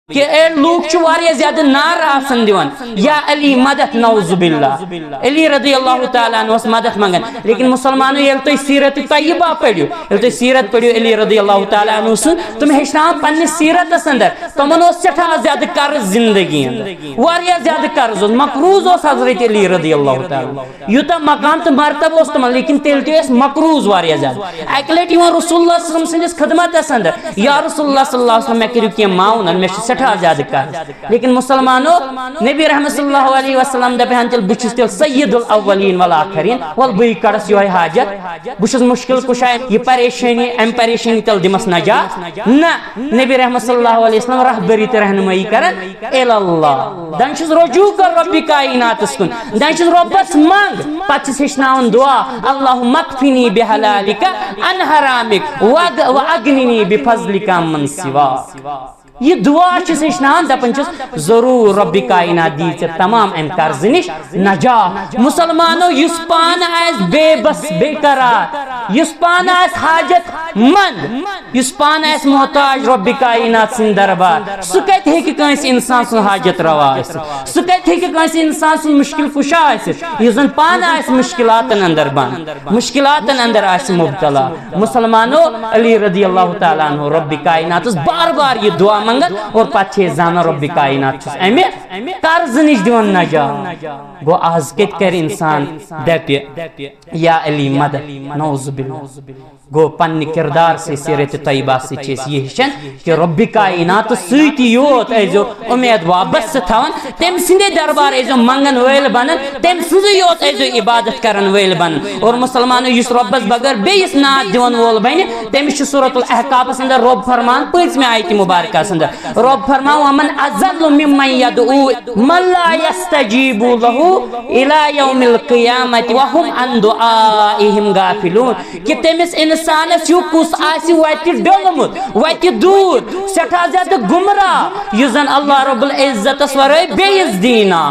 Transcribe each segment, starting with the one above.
کہ اے لوگ چھ واریاہ زیادہ نار آسن دیوان یا علی مدد نعوذ باللہ علی رضی اللہ تعالیٰ عنہ مدد منگن لیکن مسلمانوں یل تو سیرت طیبہ پڑھو یل تو سیرت پڑھو علی رضی اللہ تعالیٰ عنہ سن تم ہیچنان پنہ سیرت اندر تمن سٹھا زیادہ قرض زندگی اندر واریاہ زیادہ قرض مقروض حضرت علی رضی اللہ تعالیٰ یوتا مقام تو مرتبہ تمن لیکن تیل تو مقروض واریاہ زیادہ اکہ لٹ رسول اللہ صلی اللہ علیہ وسلم سندس خدمت اندر یا رسول اللہ صلی اللہ علیہ وسلم میں کرو کی معاون میں سٹھا زیادہ قرض لیکن مسلمانوں نبی رحمت صلی اللہ علیہ وسلم دپان تل بچس تل سید الاولین والآخرین ول بی کڑس یہ حاجت بچس مشکل کشا یہ پریشانی ام پریشانی تل دمس نجات نہ نبی رحمت صلی اللہ علیہ وسلم رہبری تہ رہنمائی کرن الی اللہ دان چھس رجوع کر رب کائنات کن دان چھس ربس منگ پتہ چھس ہچناون دعا اللهم اکفنی بحلالک عن حرامک واغننی بفضلک من سواک یہ دعا چھس ہچنان دپن چھس ضرور رب کائنات دی ژے تمام ام قرض نش نجات مسلمانوں یس پان آس بے بس بے قرار یس پان آس حاجت مند یس پان آس محتاج رب کائنات سن دربار سہ کت ہیکہ کانس انسان سن حاجت روا ٲسِتھ سہ کت ہیکہ کانس انسان سن مشکل کشا ٲسِتھ یس زن پان آس مشکلاتن اندر بند مشکلاتن اندر آس مبتلا مسلمانوں علی رضی اللہ تعالیٰ عنہ رب کائنات بار بار یہ دعا منگت اور پچھے زانا رب کائنات چھس امی قرض نش دیون نجات گو آز کت کر انسان دپ یا علی مدد نعوذ باللہ گو پن کردار سے سیرت طیبہ سے چیز یہ ہشن کہ رب کائنات سیتی یوت ایزو امید وابست تھاون تم سندے دربار ایزو منگن ویل بنن تم سندے یوت ایزو عبادت کرن ویل بنن اور مسلمانوں یس ربس بغیر بیس نات دیون وول بن تم سورۃ الاحقاف اندر رب فرمان پنچ میں آیت مبارکہ اندر رب فرمان ومن اذل ممن يدعو من لا يستجيب له الى يوم القيامه وهم عن دعائهم غافلون کہ تمس انسانس یو کس آسی وتی ڈولمت وتی دور سٹھا زیادہ گمراہ یزن اللہ رب العزت ورائے بیس دینا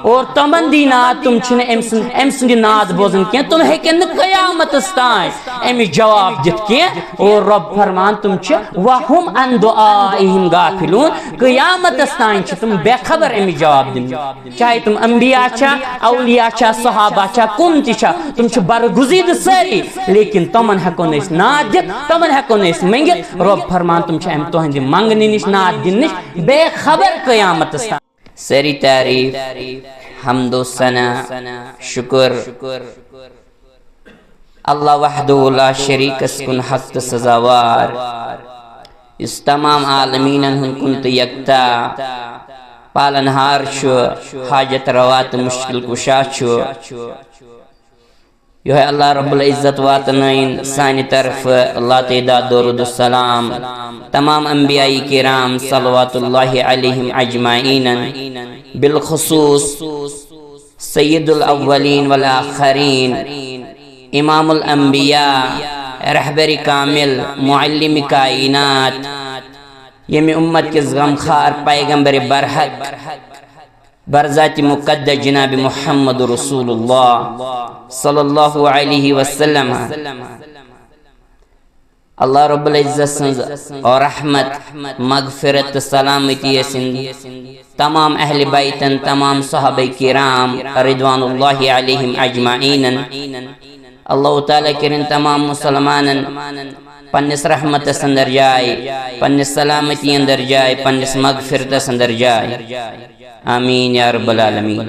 اور تمن دینات تم چھن ام سند ناد بوزن کی تم ہیکن قیامت استان ام جواب دت کی اور رب فرمان تم چھ وهم عن دعائهم غافلون قیامت استان چھ تم بے خبر ام جواب دن چاہے تم انبیاء چھا اولیاء چھا صحابہ چھا کم تہ چھا تم چھ برگزید ساری لیکن تمن ہکون اس ناد دت تمن ہکون اس منگت رب فرمان تم چھ ام تہند منگنی نش ناد دن نش بے خبر قیامت استان سری تعریف حمد و ثنا شکر اللہ وحدہ لا شریک اس کن حق سزاوار اس تمام عالمین ہن کنت یکتا پالنہار چھو حاجت روات مشکل کشا چھو یہ ہے اللہ رب العزت واتنین سانی طرف اللہ تعداد درود السلام تمام انبیاء کرام صلوات اللہ علیہم اجمعین بالخصوص سید الاولین والآخرین امام الانبیاء رہبر کامل معلم کائنات یمی امت کے غمخوار پیغمبر برحق برذات مقدس جناب محمد رسول اللہ صلی اللہ علیہ وسلم اللہ رب العزت سنز اور رحمت مغفرت سلامتی سند تمام اہل بیتن تمام صحابہ کرام رضوان اللہ علیہم اجمعین اللہ تعالیٰ کرن تمام مسلمان پنس رحمت اندر جائے پنس سلامتی اندر جائے پنس مغفرت اندر جائے آمین یا رب العالمین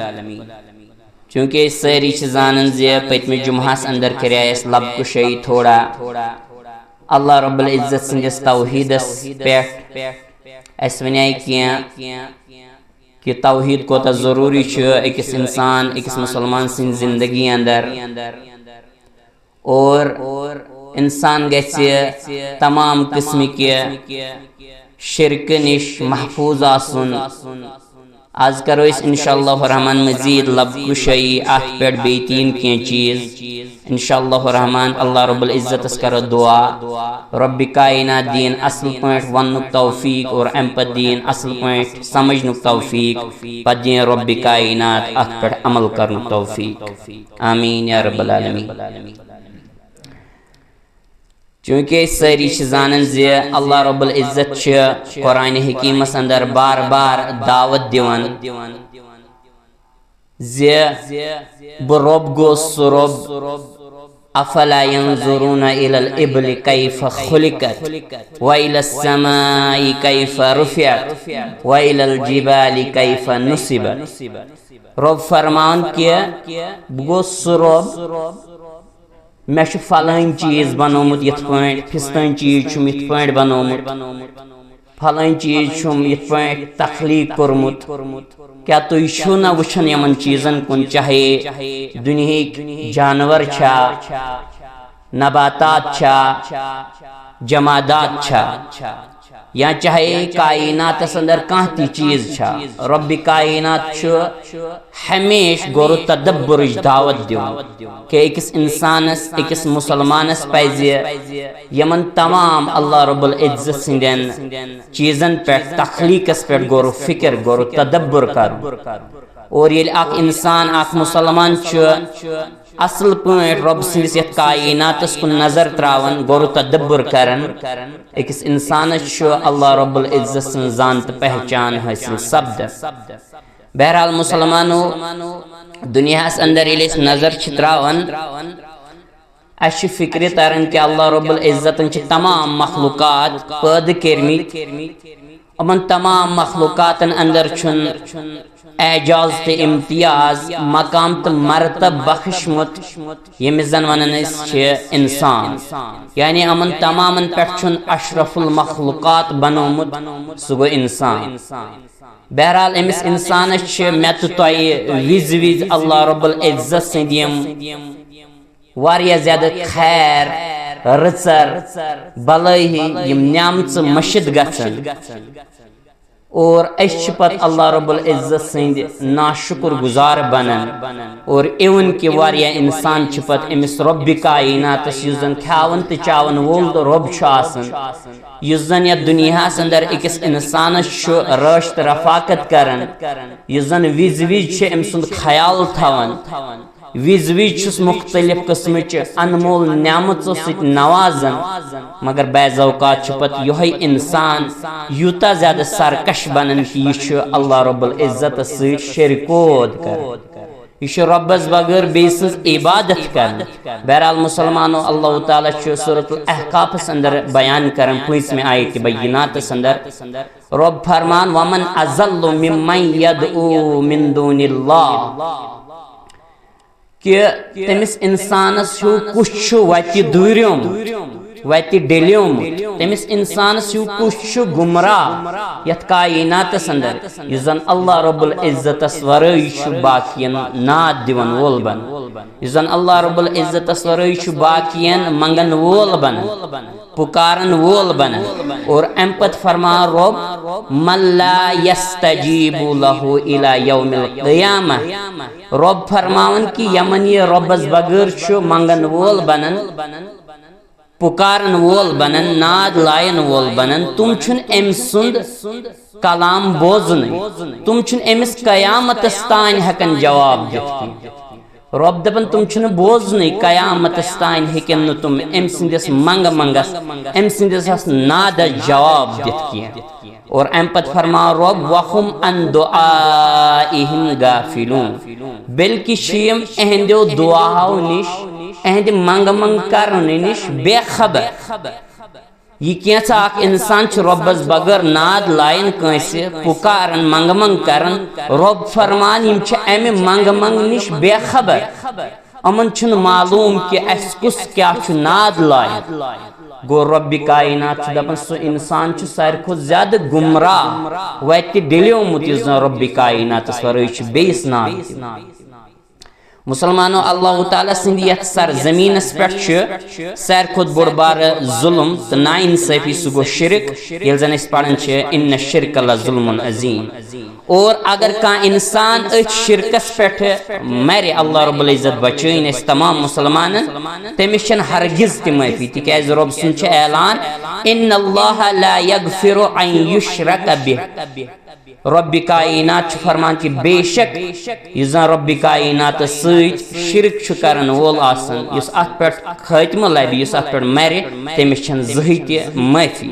چونکہ اس ساری چیزانن زی پتم جمعہس اندر کریائس لب کشی تھوڑا اللہ رب العزت سنجس توحیدس پیٹ اس ونیائی کیا کہ توحید کو تا ضروری چھو ایکس انسان ایکس مسلمان سن زندگی اندر اور انسان گیسی تمام قسم کے شرک نش محفوظ آسن آج کرو اس انشاءاللہ الرحمن مزید لب کشی آت پیڑ بیتین کی چیز انشاءاللہ الرحمن اللہ رب العزت اس کرو دعا رب کائنات دین اصل پوائنٹ ونک توفیق اور امپت دین اصل پوائنٹ سمجھنک توفیق پد دین رب کائنات آت پیڑ عمل کرنک توفیق آمین یا رب العالمین چونکہ ساری زانن زِ اللہ رب العزت چھ قرآن حکیمس اندر بار بار دعوت دیوان زِ بہ رب گوس سُہ رب افلا ينظرون الى الابل كيف خلقت والى السماء كيف رفعت والى الجبال كيف نصبت رب فرمان کہ بہ گوس سُہ رب میں چھ فلان چیز بنومت یت پٲٹھۍ فستٲنۍ چیز چھُم یت پٲٹھۍ بنومت فلان چیز چھُم یت پٲٹھۍ تخلیق کوٚرمُت کیا تُہۍ چھُو نہ وٕچھان یمن چیزن کُن چاہے دُنہِکۍ جانور چھا نباتات چھا جمادات چھا یا چاہے کائناتس اندر کانٛہہ تہِ چیز چھا رب کائنات چھُ ہمیش غور تدبرٕچ دعوت دیُن کہ أکِس انسانس أکِس مسلمانس پزِ یمن تمام اللہ رب العزت سٕنٛدٮ۪ن چیزن پٮ۪ٹھ تخلیقس پٮ۪ٹھ غور و فکر غور و تدبر کرُن اور ییٚلہِ اکھ انسان اکھ مسلمان چھُ اصل پٲٹھۍ رب سٕنٛدِس یتھ کائناتس کُن نظر تراوان غور و تدبر کران أکِس انسانس چھُ اللہ رب العزت سٕنٛز زان تہٕ پہچان حٲصِل سپدان بہرحال مسلمانو دنیاہس اندر ییٚلہِ أسۍ نظر چھِ تراوان اسہِ چھِ فکرِ تران کہ اللہ رب العزتن چھِ تمام مخلوقات پٲدٕ کٔرمٕتۍ یِمن تمام مخلوقاتن اندر چھُنہٕ اعجاز تہٕ امتیاز مقام تہٕ مرتب بخشمُت ییٚمِس زن ونان أسۍ چھِ انسان یعنی یِمن تمامن پٮ۪ٹھ چھُنہٕ اشرف المخلوقات بنومُت سُہ گوٚو انسان بہرحال أمِس انسانس چھِ مےٚ تہٕ تۄہہِ وِزِ وِزِ اللہ رب العزت سٕنٛدۍ یِم واریاہ زیادٕ خیر رٕژر بلٲیی یِم نعمژٕ مٔشِد گژھان اور أسۍ چھِ پتہٕ اللہ رب العزت سٕنٛدۍ ناشُکر گزار بنان اور اِوٕن کہِ واریاہ انسان چھِ پتہٕ أمِس رۄبِ کائناتس یُس زن کھیاون تہٕ چاون وول تہٕ رۄب چھُ آسان یُس زن یتھ دُنیاہس اندر أکِس انسانس چھُ رٲچھ تہٕ رفاقت کران یُس زن وِزِ وِزِ چھُ أمۍ سُنٛد خیال تھاوان وِزِ وِزِ چھُس مختلف قسمٕچہِ انمول نعمژو سۭتۍ نوازان مگر بعض اوقات چھُ پتہٕ یِہوے انسان یوٗتاہ زیادٕ سرکش بنان کہ یہِ چھُ اللہ رب العزتس سۭتۍ شرکود کران یہ چھُ رۄبس بغٲر بیٚیہِ سٕنٛز عبادت کران بہرحال مسلمانو اللہ تعالیٰ چھُ سورۃ الاحقافس اندر بیان کران 5 آیتِ بیناتس اندر رب فرمان ومن اضل ممن يدعو من دون اللہ کہ تٔمِس انسانس ہیوٗ کُس چھُ وتہِ دوٗریومُت وتہِ ڈٔلیومُت تٔمِس انسانس ہیوٗ کُس چھُ گمراہ یتھ کائناتس اندر یُس زن اللہ رب العزتس ورٲے چھُ باقین ناد دِوان وول بنان یُس زن اللہ رب العزتس ورٲے چھُ باقین منگن وول بنان پُکارن وول بنان اور امہِ پتہٕ فرمان رب من لا يستجیب لہ الی یوم القیامہ رب فرماون کہ یمن یہ ربس بغٲر چھُ منگن وول بنان پُکارن وول بنان ناد لایَن وول بنان تِم چھُنہٕ أمۍ سُنٛد کلام بوزنٕے تِم چھِنہٕ أمِس قیامتس تانۍ ہٮ۪کان جواب دِتھ کینٛہہ رب دپان تِم چھِنہٕ بوزنٕے قیامتس تانۍ ہیٚکن نہٕ تِم أمۍ سٕنٛدِس منگہٕ منگس أمۍ سٕنٛدِس نادس جواب دِتھ کینٛہہ اور امہِ پتہٕ فرماو رب وہم عن دعائہم غافلون بلکہ چھِ یِم اہنٛدیو دعاہو نِش اہنٛدِ منگہٕ منٛگ کرنہٕ نِش بے خبر یہ کینٛژھا اکھ انسان چھُ رۄبس بغٲر ناد لایان کٲنٛسہِ پُکاران منگہٕ منٛگ کران رب فرمان یِم چھِ امہِ منگہٕ منٛگ نِش بے خبر یِمن چھُنہٕ معلوٗم کہ اسہِ کُس کیاہ چھُ ناد لایان گوٚو رۄبِ کائنات چھُ دپان سُہ انسان چھُ ساروی کھۄتہٕ زیادٕ گمراہ وتہِ ڈٔلیومُت یُس زن رۄبِ کائناتس ورٲے چھُ بیٚیِس ناد دِوان مسلمانو اللہ تعالیٰ سٕنٛدِ یتھ سرزمینس پٮ۪ٹھ چھُ ساروی کھۄتہٕ بوٚڑ بارٕ ظُلم تہٕ نا انصٲفی سُہ گوٚو شرک ییٚلہِ زن أسۍ پران چھِ ان الشرک لظلم عظیم اور اگر کان انسان ات شرکس پٹھ مرے اللہ رب العزت بچین اس تمام مسلمان تمس چھن ہرگز تہ معافی تکیاز رب سن چھ اعلان ان اللہ لا یغفر ان یشرک بہ رب کائنات فرمان کہ بے شک اس زن رب کائنات ست شرک چھ کرن وول آسن اس ات پہ خاتمہ لبہ اس ات پہ مرے تمس چھن زہی تہ معافی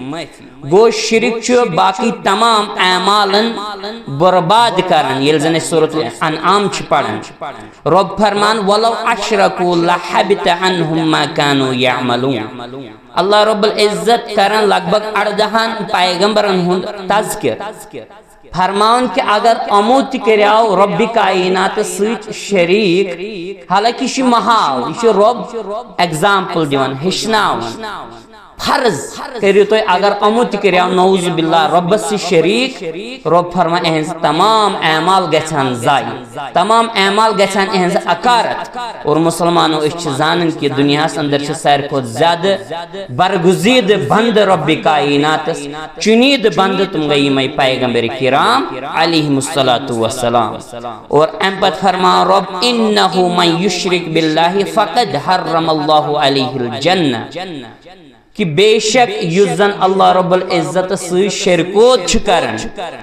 گو شرک چھ باقی تمام اعمالن برباد کرن یل زن سورۃ الانعام چھ پڑھن رب فرمان ولو اشرکوا لحبط عنهم ما كانوا يعملون اللہ رب العزت کرن لگ بھگ 18 پیغمبرن ہند تذکر فرمان کہ اگر امو تہ کریاو رب کائنات ست شریک حالانکہ یہ محال یہ رب ایگزامپل دیوان ہشناون فرض کریو تو اگر امو تہ کریاو نعوذ باللہ رب سے شریک رب فرمان اہنز تمام اعمال گژھان ضائع تمام اعمال گژھان اہنز اکارت اور مسلمانوں اس زانن کہ دنیا اندر ساروی کھوتہ زیادہ برگزید بند رب کائنات چنید بند تم گئی میں پیغمبر کرام علیہم الصلاۃ والسلام اور ام پت فرما رب انہ من یشرک باللہ فقد حرم اللہ علیہ الجنہ کہ بے شک یس زن اللہ رب العزت سی شرکوت چھ کرن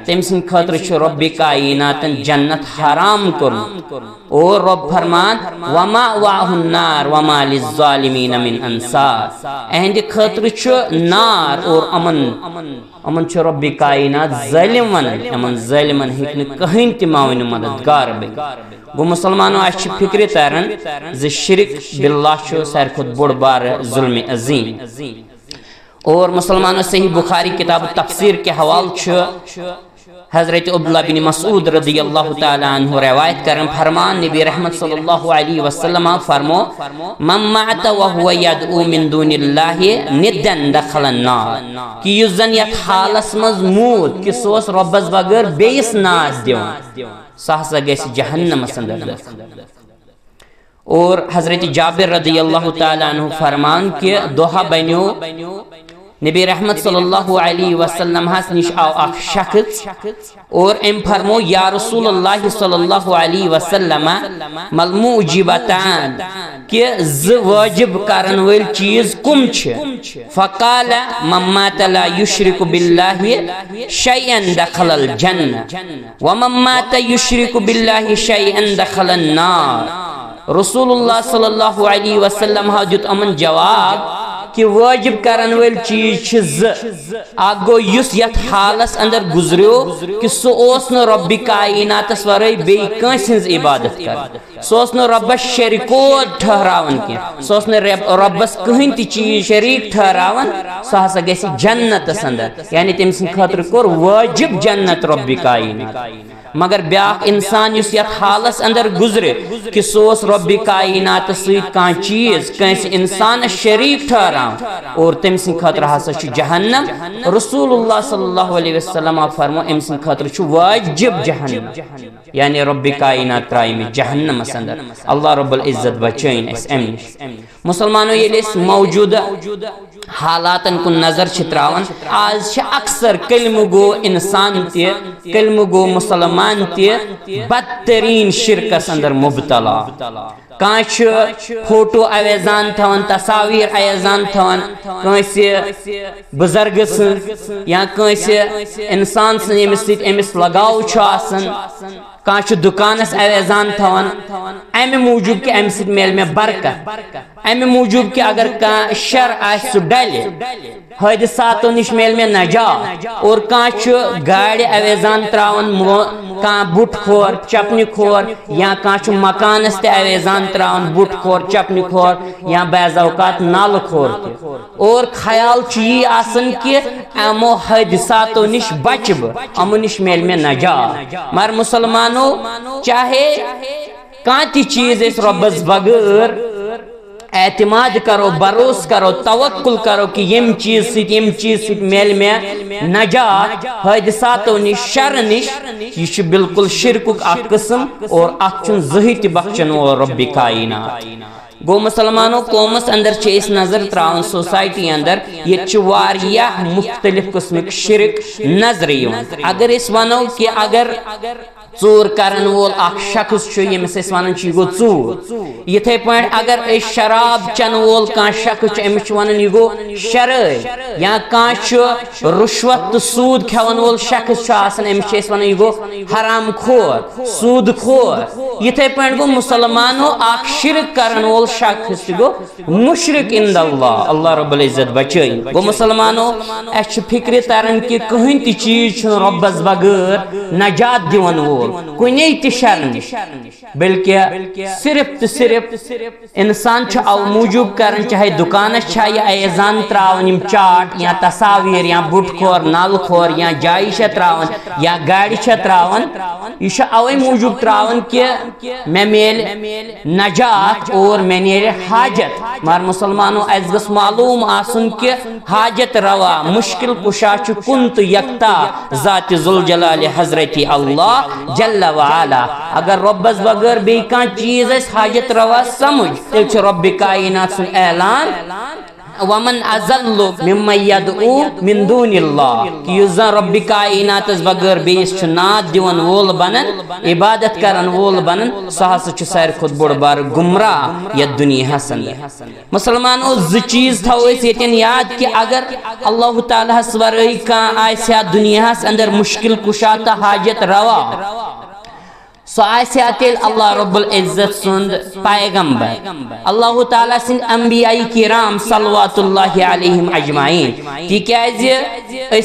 تم سن خاطر چھ رب کائنات جنت حرام کرن اور رب فرمان وما واہ النار وما للظالمین من انصار اہند خاطر چھ نار اور امن چھ رب کائنات ظالم ونن امن ظالمن ہیکن کہین تہ معاون مددگار بن گو مسلمانوں اس فکر ترن ز شرک باللہ چھ ساروی کھوتہ بوڑ بار ظلم عظیم اور مسلمانوں صحیح بخاری کتاب تفسیر کے حوال چھ حضرت عبداللہ بن مسعود رضی اللہ تعالی عنہ روایت کرن فرمان نبی رحمت صلی اللہ علیہ وسلم فرمو من مات وهو يدعو من دون اللہ ندن دخل النار کہ یس زن یت حالس مز موت کہ سوس ربس بغیر بیس ناز دیون سہسا گیس جہنم اندر اور حضرت جابر رضی اللہ تعالی عنہ فرمان کہ دوہا بنیو نبی رحمت صلی اللہ علیہ وسلم ہس نش آو اخ شخص اور ام فرمو یا رسول اللہ صلی اللہ علیہ وسلم ملموجبتان کہ ز واجب کرن ول چیز کم چھ فقال من مات لا یشرک باللہ شیئا دخل الجنہ ومن مات یشرک باللہ شیئا دخل النار رسول اللہ صلی اللہ علیہ وسلم ہا دیت امن جواب کہ واجب کرن ول چیز چھ گو یس یت حالس اندر گزریو کہ سو اوس نہ رب کائنات ورے بی کانس ہنز عبادت کر سو اوس نہ ربس شریکوت ٹھہراون کی سو اوس نہ ربس کہین تی چیز شریک ٹھہراون سو ہسا گژھِ جنت اندر یعنی تم سن خاطر کور واجب جنت رب کائنات مگر بیاق انسان یس یت حالس اندر گزرے کہ سوس رب کائنات سیت کان چیز کنس انسان شریک ٹھہراون اور تم سن خاطر ہسا چھ جہنم رسول اللہ صلی اللہ علیہ وسلم فرمو ام سن خاطر چھ واجب جہنم یعنی رب کائنات ترائی میں جہنم اندر اللہ رب العزت بچین اس ام مسلمانوں یہ اس موجودہ حالاتن کو نظر چھتراون آج اکثر کلمہ گو انسان تی کلمہ گو مسلمان تی بدترین شرکس اندر مبتلا کانچ فوٹو اویزان تھون تصاویر اویزان تھون کانسی بزرگ سن یا کانسی انسان سن یمس سیت امس لگاو چھ آسن کانچ دکانس اویزان تھون امی موجود کہ ام سیت میل میں برکت امی موجود کہ اگر کان شر آس سو ڈلے حادثاتو نش میل میں نجات اور کانچ گاڑی اویزان تراون کان بوٹ کھور چپنی کھور یا کانچ مکانس تے اویزان تراون بوٹ کھور چپنی کھور یا بعض اوقات نال کھور اور خیال چی آسن کہ امو حادثاتو نش بچب امو نش میل میں نجات مر مسلمانو چاہے کانتی چیز اس ربز بغیر اعتماد کرو بروس کرو توکل کرو کہ یم چیز سیت میل میں نجات حادثاتو نش شر نش یہ بالکل شرکک اخ قسم اور اخ چن زہی تہ بخشن و رب کائنات گو مسلمانوں قومس اندر چھ نظر تراؤن سوسائٹی اندر یہ واریاہ مختلف قسمک شرک نظر یوان اگر اس ونو کہ اگر ژور کرن وول اخ شخص چھ یمس اس ونان چھ گو ژور یتھے پٲٹھۍ اگر اس شراب چن وول کان شخص چھ امس چھ ونان یہ گو شرٲبۍ یا کان چھ رشوت تہٕ سود کھیون وول شخص چھ آسان امس چھ اس ونان یہ گو حرام خور سود خور یتھے پٲٹھۍ گو مسلمانو اخ شرک کرن وول شخص چھ گو مشرک عند اللہ اللہ رب العزت بچٲیِن گو مسلمانو اس چھ فکر تران کہ کٕہٕنۍ تہِ چیز چھ ربس بغیر نجات دِوان وول کُنے تہِ شر نش بلکہ صرف تو صرف انسان چھ او موجوب کرن چاہے دکانس چھا یا ایزان تراون یم چاٹ یا تصاویر یا بٹ خور نال خور یا جائی چھ تراون یا گاڑی چھ تراون یہ چھ اوے موجوب تراون کہ میں میل نجات اور میں نیرے حاجت مار مسلمانوں اس گس معلوم آسن کہ حاجت روا مشکل کشا چھ کنت یکتا ذات ذوالجلال حضرت اللہ جل وعلا اگر ربس بغیر بی کان چیز اس حاجت روا سمجھ تیل چھ رب کائنات سن اعلان ومن ازل ممن یدعو من دون اللہ کہ یزن رب کائنات اس بغیر بیس چھ نات دیون وول بنن عبادت کرن وول بنن سہس چھ سیر خود بڑ بار گمراہ یا دنیا حسن مسلمانوں ز چیز تھو اس یتن یاد کہ اگر اللہ تعالی اس ورئی کان آسیا دنیا اندر مشکل کشا تا حاجت روا سو آسیا تیل اللہ رب العزت سند پیغمبر اللہ تعالیٰ سند انبیاء کرام صلوات اللہ علیہم اجمعین تکیازِ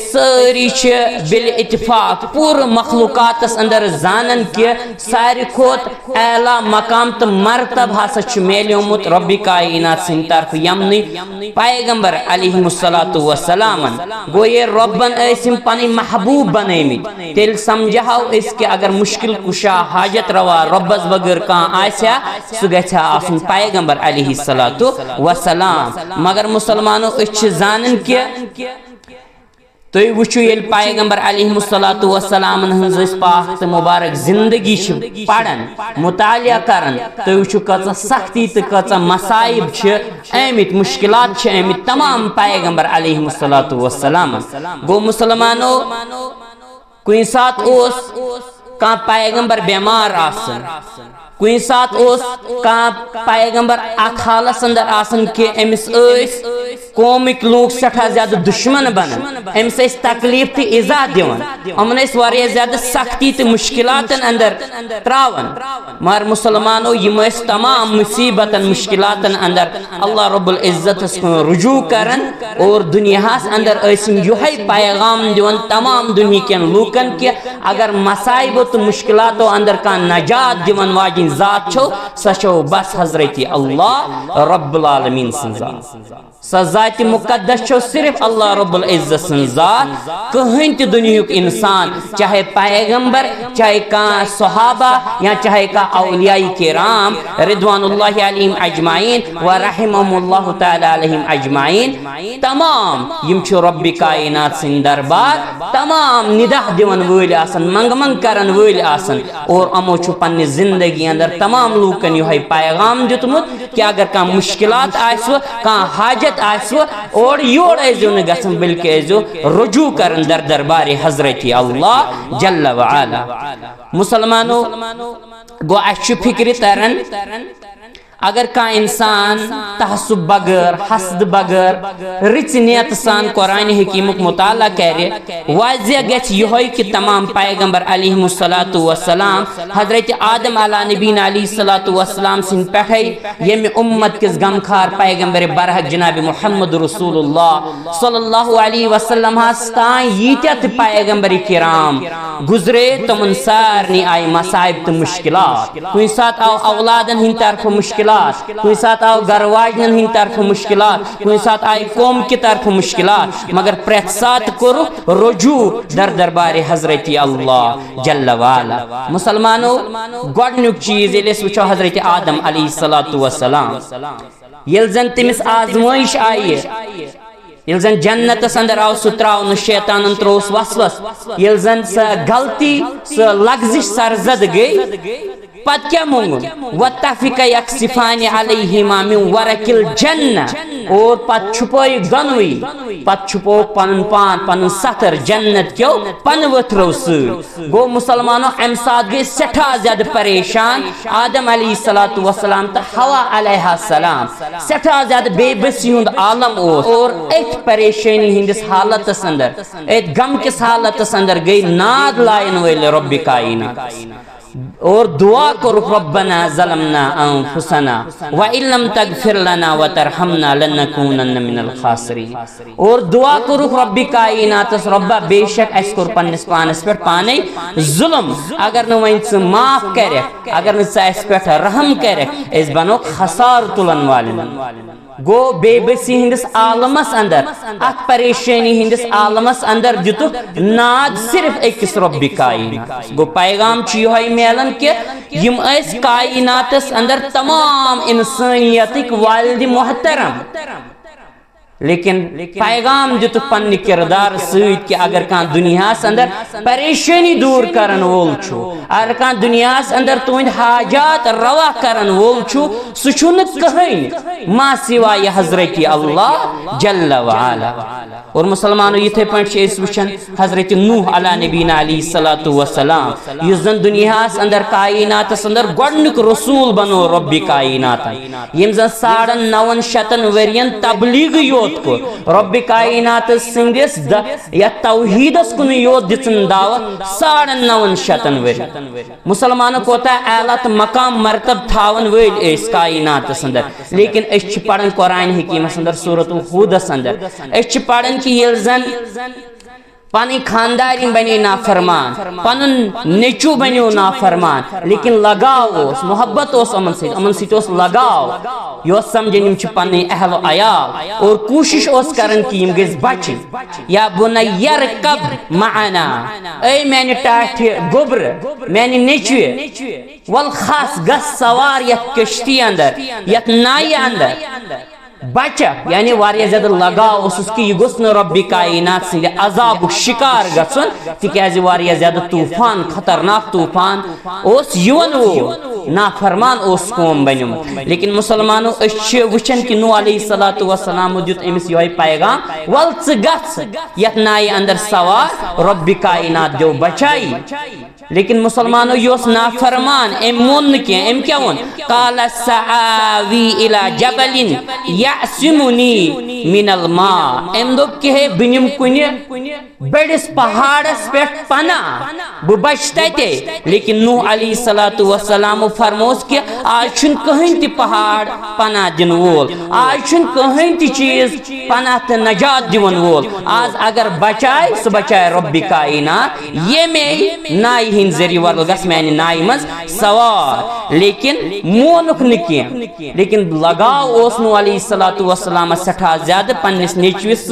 ساری چھ بالاتفاق پور مخلوقات اندر زانن کہ ساری کھوت اعلیٰ مقام تو مرتب ہسا چھ میلیومت رب کائنات سند طرف یمنی پیغمبر علیہم السلام گو یہ ربن ایسم پانی محبوب بنیمت تیل سمجھاو اس کے اگر مشکل کشا حاجت روا ربس بغیر کان آسیا سو گژھا آسن پیغمبر علیہ السلام مگر مسلمانوں اس زانن کہ تُہۍ وٕچھِو ییٚلہِ پیغمبر علیہ السلام ہٕنٛز پاک تہٕ مبارک زندگی چھِ پران مطالعہ کران تُہۍ وٕچھِو کۭژاہ سختی تہٕ کۭژاہ مصائب چھِ آمٕتۍ مشکلات چھِ آمٕتۍ تمام پیغمبر علیہ السلام گوٚو مسلمانو کُنہِ ساتہٕ اوس کان پیغمبر بیمار آسن کُنہِ ساتہٕ اوس کان پیغمبر اتھ حالس اندر آسن کہ امس قومک لوگ سٹھا زیادہ دشمن بنان امس تکلیف تہ ایزا دِوان یمن واریاہ زیادہ سختی تہ مشکلات اندر تراون مگر مسلمانو یم تمام مصیبتن مشکلات اندر اللہ رب العزت رجوع کرن اور دنیا اندر یہ پیغام دیون تمام دنیا کن لوکن کہ اگر مصائب تو مشکلات اندر کان نجات دیون واجن ذات چھو سا چھو بس حضرت اللہ رب العالمین سن ذات سا ذات مقدس چھو صرف اللہ رب العزت سن ذات کہیں تی دنیا کے انسان چاہے پیغمبر چاہے کان صحابہ یا چاہے کا اولیاء کرام رضوان اللہ علیہم اجمعین و رحمہم اللہ تعالی علیہم اجمعین تمام یم چھو رب کائنات سن دربار تمام ندہ دیون ویل آسن منگ منگ کرن ویل آسن اور امو چھو پنی زندگی اندر تمام لوکن یہ پیغام دیتمت کہ اگر کان مشکلات آئیسو کان حاجت آئیسو اور یور ایزو نگسن بلکہ ایزو رجوع کرن در دربار حضرت اللہ جل وعلا مسلمانو گو اچھو فکر ترن اگر کا انسان تحسب بغیر حسد بغیر رچ نیت سان قرآن حکیمک مطالعہ کرے واضح گژھِ یہوے کہ تمام پیغمبر علیہ السلام حضرت آدم علی نبینا علیہ السلام سن پٹھے یم امت کس غمخار پیغمبر برحق جناب محمد رسول اللہ صلی اللہ علیہ وسلم ہستان ییتیت پیغمبر کرام گزرے تمن سارنی آئی مصائب تو مشکلات کُنہِ ساتہٕ آو اولادن ہند طرف مشکلات کُنہِ ساتہٕ آو گھر واجنن ہند طرف مشکلات کُنہِ ساتہٕ آئی قوم کی طرف مشکلات مگر پرٛٮ۪تھ ساتہٕ کوٚرُکھ رجوع در دربار حضرت اللہ جل وعلا مسلمانو گۄڈنیُک چیز ییٚلہِ أسۍ وٕچھو حضرت آدم علیہ السلام ییٚلہِ زن تٔمِس آزمٲیش آیہِ یل زن جنتس اندر آو سہ تراؤن شیطانن تروس وسوس یل زن سہ غلطی سہ لغزش سرزد گئی پت کیا مونگن وَتَّفِقَ يَقْصِفَانِ عَلَيْهِمَا مِنْ وَرَقِ الْجَنَّةِ اور پت چھپوئی گنوئی پت چھپو پنن پان پنن ستر جنت کیو پن وتھرو سی گو مسلمانوں ام سات گئی سٹھا زیادہ پریشان آدم علیہ السلام تو حوا علیہ السلام سٹھا زیادہ بے بسی ہند عالم اور ایک پریشانی ہندس حالت اندر ایک غم کس حالت اندر گئی ناد لائن ویل رب کائنات اور دعا کرو ربنا ظلمنا انفسنا وَإِن لَمْ تَغْفِرْ لَنَا وَتَرْحَمْنَا لَنَكُونَنَّ مِنَ الْخَاسِرِينَ اور دعا کرو رب کائنات ربا بے شک اس کور پنس پانس پر پانے ظلم اگر نو ون معاف کرے اگر نو اس پر رحم کرے اس بنو خسار تلن والن گو بے بسی ہندس عالمس اندر ات پریشانی ہندس عالمس اندر دتو ناد صرف ایکس رب کائنات گو پیغام چیوہی میلن کہ یم اس کائناتس اندر تمام انسانیتک والد محترم لیکن پیغام دتو پن کردار سیت کہ اگر کان دنیا اندر پریشانی دور کرن وول چھو اگر کان دنیا اندر تہند حاجات روا کرن وول چھو سہ چھن کہین ما سوائے حضرت اللہ جل وعلا اور مسلمانوں یتھے پنٹ اس وچھن حضرت نوح علی نبینا علیہ الصلوۃ والسلام یس زن دنیا اندر کائنات اندر گڈنک رسول بنو رب کائنات یم زن 950 ورین تبلیغ یوت کو رب کائنات سندس یا توحیدس کن یوت دتن دعوت 950 ور مسلمانوں کوتا اعلیٰ مقام مرتب تھاون ول اس کائنات اندر لیکن اس پڑھن قرآن حکیم اندر سورۃ ہود اندر اس پڑھن کہ یل زن پانی خانداری بنی نافرمان پنن نیچو بنیو نافرمان لیکن لگاو اس محبت اس امن سیت اس لگاو یو سمجھن یم چھ پنی اہل و عیال اور کوشش اس کرن کہ یم گز بچ یا بنی یرکب معنا اے میں ٹاٹھ گبر میں نیچو والخاص گس سوار یت کشتی اندر یت نائی اندر بچہ یعنی واریہ زیادہ لگاو اس کی یہ گسن رب کائنات سے عذاب شکار گسن تکیازی واریہ زیادہ طوفان خطرناک طوفان اس یون وہ نافرمان اس قوم بنیم لیکن مسلمانوں اچھے وچن کی نو علیہ السلام دیت امس یہ پیغام ولچ گس یت نائی اندر سوار رب کائنات دیو بچائی لیکن مسلمانوں یوس نافرمان ام مون کی ام کیا ون قال سعاوی الى جبل یعصمنی من الماء ام دب کہ بنیم کنی بڑس پہاڑس پیٹ پنا بچتے تے لیکن نوح علیہ السلام فرموس کہ آج چھن کہیں تی پہاڑ پنا دن وول آج چھن کہیں تی چیز پنا تے نجات دیون وول آج اگر بچائے سو بچائے رب کائنات یہ میں نائی ہن ذریع ورگس میں نائی مز سوار لیکن مونک نکیم لیکن لگاو اس نو علیہ السلام سٹھا زیادہ پنس نیچوس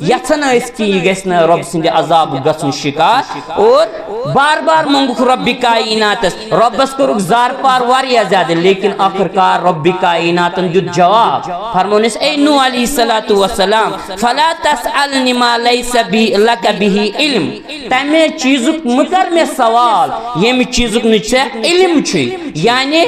یتھن اس کی گسن رب سند عذاب گسن شکار اور بار بار منگوک رب کائنات ربس کرک زار پار واریہ زیادہ لیکن آخرکار رب کائنات دیت جواب فرمونس اے نو علیہ السلام فلا تسألنی ما لیس لک به علم تمہیں چیزک مکر میں سوال یہ چیزک نچے علم چھو یعنی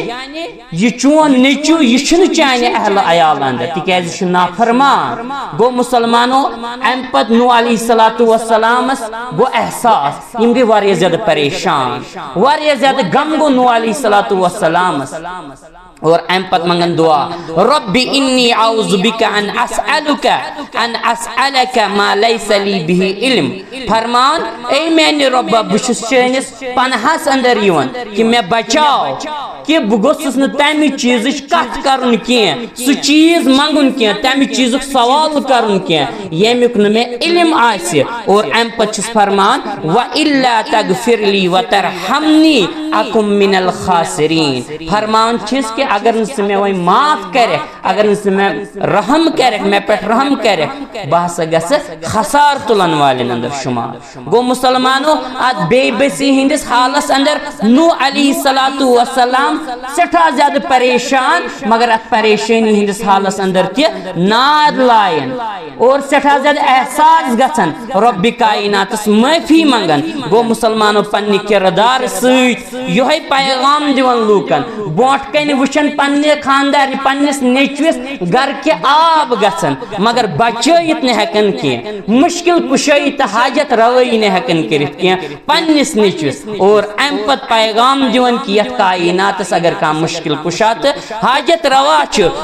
یہ چون نیچو یہ چھن چاہنے اہل عیال اندر تکیز چھن نافرمان گو مسلمانوں امپت نو علیہ السلام گو احساس یم گئی واریہ زیادہ پریشان واریہ زیادہ غم گو نو علیہ السلام اور امپت منگن دعا رب انی اعوذ بک ان اسألک ما لیس لی به علم فرمان اے میں رب بشس چینس پنہس اندر یون کہ میں بچاؤ کہ بگوسس نہ تمی چیز کت کرن کی سو چیز منگن کی تمی چیز سوال کرن کی یمیک نہ میں علم آسی اور امپت چس فرمان والا تغفر لی وترحمنی اکم من الخاسرین فرمان چیز کہ اگر نہ میں وہی معاف کرے اگر نہ میں رحم کرے میں پہ رحم کرے بہس گس خسار تلن والن اندر شمار گو مسلمانوں ات بے بسی ہندس حالس اندر نو علیہ السلام السلام سٹھا زیادہ پریشان مگر ات پریشانی ہندس حالس اندر تہ ناد لائن اور سٹھا زیادہ احساس گژھن رب کائناتس معافی منگن گو مسلمانوں پنہ کردار ست یہ پیغام دیون لوکن بونٹ کن وچن پنہ خاندار پنس نیچوس گر کے آب گژھن مگر بچائت نہ ہیکن کی مشکل کشائی تو حاجت روئی نہ ہیکن کرت کی پنس نیچوس اور ام پت پیغام دیون کی یت کائناتس اگر کان مشکل کشا تو حاجت روا